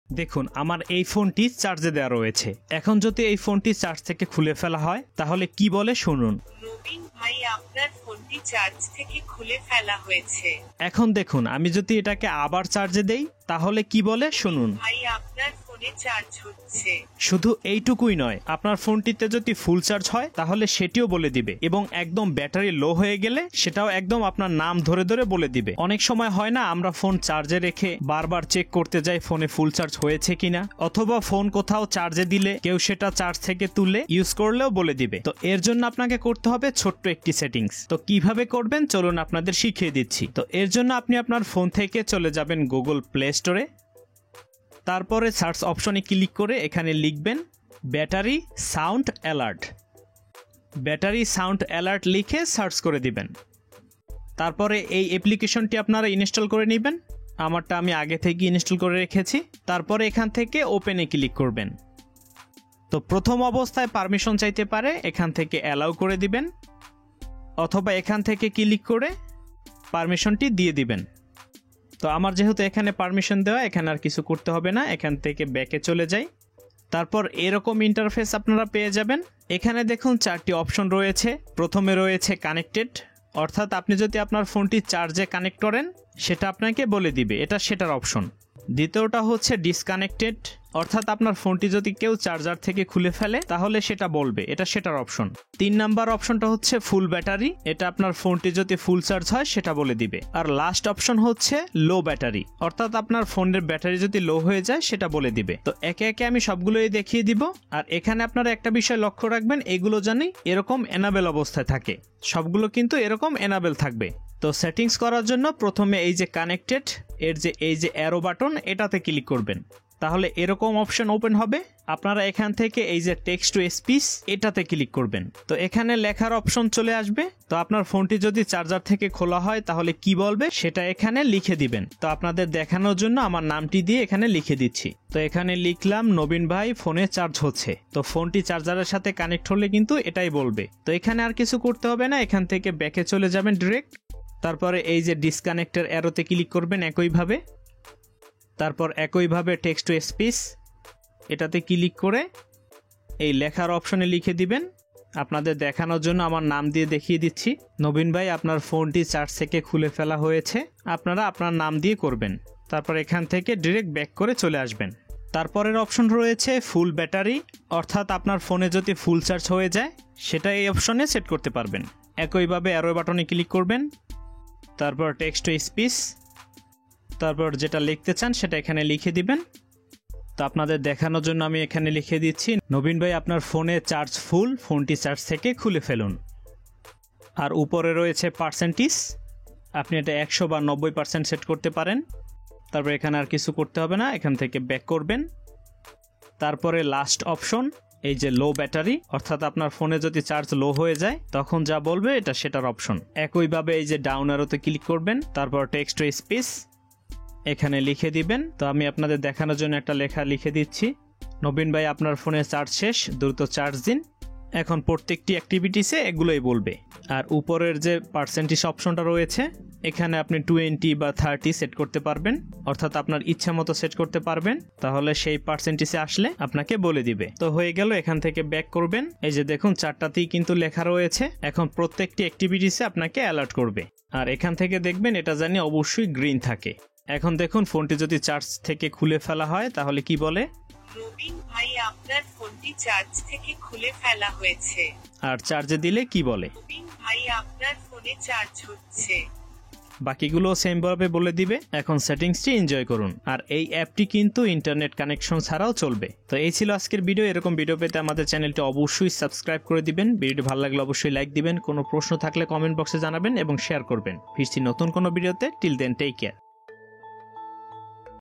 দেখুন আমার এই ফোনটি চার্জে দেওয়া রয়েছে। এখন যদি এই ফোনটি চার্জ থেকে খুলে ফেলা হয় তাহলে কি বলে শুনুন। নবীন ভাই আপনার ফোনটি চার্জ থেকে খুলে ফেলা হয়েছে। এখন দেখুন আমি যদি এটাকে আবার চার্জে দেই তাহলে কি বলে শুনুন। ভাই আপনার ফোনে চার্জ হচ্ছে। শুধু এইটুকুই নয়, আপনার ফোনটিতে যদি ফুল চার্জ হয় তাহলে সেটিও বলে দিবে, এবং একদম ব্যাটারি লো হয়ে গেলে সেটাও একদম আপনার নাম ধরে ধরে বলে দিবে। অনেক সময় হয় না আমরা ফোন চার্জে রেখে বারবার চেক করতে যাই ফোনে ফুল চার্জ হয়েছে কিনা, অথবা ফোন কোথাও চার্জে দিলে কেউ সেটা চার্জ থেকে তুলে ইউজ করলেও বলে দিবে। তো এর জন্য আপনাকে করতে হবে ছোট্ট একটি সেটিংস। তো কিভাবে করবেন চলুন আপনাদের শিখিয়ে দিচ্ছি। তো এর জন্য আপনি আপনার ফোন থেকে চলে যাবেন গুগল প্লে স্টোরে, তারপরে সার্চ অপশনে ক্লিক করে এখানে লিখবেন battery sound alert. Battery sound alert লিখে সার্চ করে দিবেন। তারপরে এই অ্যাপ্লিকেশনটি আপনারা ইনস্টল করে নেবেন। আমারটা আমি আগে থেকে ইনস্টল করে রেখেছি। তারপরে এখান থেকে ওপেনে ক্লিক করবেন। তো প্রথম অবস্থায় পারমিশন চাইতে পারে, এখান থেকে অ্যালাউ করে দিবেন, অথবা এখান থেকে ক্লিক করে পারমিশনটি দিয়ে দিবেন। তো আমার যেহেতু এখানে পারমিশন দেওয়া, এখানে আর কিছু করতে হবে না, এখান থেকে ব্যাকে চলে যাই। তারপর এরকম ইন্টারফেস আপনারা পেয়ে যাবেন। এখানে দেখুন 4টি অপশন রয়েছে। প্রথমে রয়েছে কানেক্টেড, অর্থাৎ আপনি যদি আপনার ফোনটি চার্জে কানেক্ট করেন সেটা আপনাকে বলে দিবে, এটা সেটার অপশন। দ্বিতীয়টা হচ্ছে ডিসকানেক্টেড, অর্থাৎ আপনার ফোনটি যদি কেউ চার্জার থেকে খুলে ফেলে তাহলে সেটা বলবে, এটা সেটার অপশন। 3 নাম্বার অপশনটা হচ্ছে ফুল ব্যাটারি, এটা আপনার ফোনটি যদি ফুল চার্জ হয় সেটা বলে দিবে। আর লাস্ট অপশন হচ্ছে লো ব্যাটারি, অর্থাৎ আপনার ফোনের ব্যাটারি যদি লো হয়ে যায় সেটা বলে দিবে। তো একে একে আমি সবগুলোই দেখিয়ে দিব। আর এখানে আপনারা একটা বিষয় লক্ষ্য রাখবেন, এগুলো জানি এরকম এনাবেল অবস্থায় থাকে, সবগুলো কিন্তু এরকম এনাবেল থাকবে। তো সেটিংস করার জন্য প্রথমে এই যে কানেক্টেড এর যে এই যে অ্যারো বাটন, এটাতে ক্লিক করবেন, তাহলে এরকম অপশন ওপেন হবে। আপনারা এখান থেকে এই যে টেক্সট টু স্পিচ এটাতে ক্লিক করবেন। তো এখানে লেখার অপশন চলে আসবে। তো আপনার ফোনটি যদি চার্জার থেকে খোলা হয় তাহলে কি বলবে সেটা এখানে লিখে দিবেন। তো আপনাদের দেখানোর জন্য আমার নামটি দিয়ে এখানে লিখে দিচ্ছি। তো এখানে লিখলাম নবীন ভাই ফোনে চার্জ হচ্ছে। তো ফোনটি চার্জারের সাথে কানেক্ট হলে কিন্তু এটাই বলবে। তো এখানে আর কিছু করতে হবে না, এখান থেকে ব্যাকে চলে যাবেন ডিরেক্ট। তারপরে এই যে ডিসকানেক্টের অ্যারোতে ক্লিক করবেন একইভাবে। তারপর একইভাবে টেক্সট টু স্পিচ এটাতে ক্লিক করে এই লেখার অপশনে লিখে দিবেন। আপনাদের দেখানোর জন্য আমার নাম দিয়ে দেখিয়ে দিচ্ছি, নবীন ভাই আপনার ফোনটি চার্জ থেকে খুলে ফেলা হয়েছে। আপনারা আপনার নাম দিয়ে করবেন। তারপর এখান থেকে ডিরেক্ট ব্যাক করে চলে আসবেন। তারপরের অপশন রয়েছে ফুল ব্যাটারি, অর্থাৎ আপনার ফোনে যদি ফুল চার্জ হয়ে যায় সেটা এই অপশনে সেট করতে পারবেন। একইভাবে অ্যারো বাটনে ক্লিক করবেন, তারপর টেক্সট টু স্পিচ, তারপর যেটা লিখতে চান সেটা এখানে লিখে দিবেন। তো আপনাদের দেখানোর জন্য আমি এখানে লিখে দিচ্ছি নবীন ভাই আপনার ফোনে চার্জ ফুল, ফোনটি চার্জ থেকে খুলে ফেলুন। আর উপরে রয়েছে পার্সেন্টেজ, আপনি এটা 100 বা 90% সেট করতে পারেন। তারপর এখানে আর কিছু করতে হবে না, এখান থেকে ব্যাক করবেন। তারপরে লাস্ট অপশন এই যে লো ব্যাটারি, অর্থাৎ আপনার ফোনে যদি চার্জ লো হয়ে যায় তখন যা বলবে এটা সেটার অপশন। একইভাবে এই যে ডাউন অ্যারোতে ক্লিক করবেন, তারপর টেক্সট টু স্পিচ এখানে লিখে দিবেন। তো আমি আপনাদের দেখানোর জন্য একটা লেখা লিখে দিচ্ছি, নবীন ভাই আপনার ফোনে চার্জ শেষ, দ্রুত চার্জ দিন। এখন প্রত্যেকটি অ্যাক্টিভিটিসে এগুলোই বলবে। আর উপরের যে পার্সেন্টেজ অপশনটা রয়েছে এখানে আপনি 20 বা 30 সেট করতে পারবেন, অর্থাৎ আপনার ইচ্ছা মতো সেট করতে পারবেন। তাহলে সেই পার্সেন্টেজে আসলে আপনাকে বলে দিবে। তো হয়ে গেল, এখান থেকে ব্যাক করবেন। এই যে দেখুন 4টাতেই কিন্তু লেখা রয়েছে। এখন প্রত্যেকটি অ্যাক্টিভিটিসে আপনাকে অ্যালার্ট করবে। আর এখান থেকে দেখবেন এটা জানি অবশ্যই গ্রিন থাকে। এখন দেখুন ফোনটি যদি চার্জ থেকে খুলে ফেলা হয় তাহলে কি বলে, নবীন ভাই আপনার ফোনটি চার্জ থেকে খুলে ফেলা হয়েছে। আর চার্জে দিলে কি বলে, নবীন ভাই আপনার ফোনে চার্জ হচ্ছে। বাকিগুলো সেম ভাবে বলে দিবে। এখন সেটিংসটি এনজয় করুন। আর এই অ্যাপটি কিন্তু ইন্টারনেট কানেকশন ছাড়াও চলবে। তো এই ছিল আজকের ভিডিও। এরকম ভিডিও পেতে আমাদের চ্যানেলটি অবশ্যই সাবস্ক্রাইব করে দিবেন। ভিডিওটি ভালো লাগলে অবশ্যই লাইক দিবেন। কোনো প্রশ্ন থাকলে কমেন্ট বক্সে জানাবেন এবং শেয়ার করবেন। ফিরছি নতুন কোনো ভিডিওতে। Till then take care.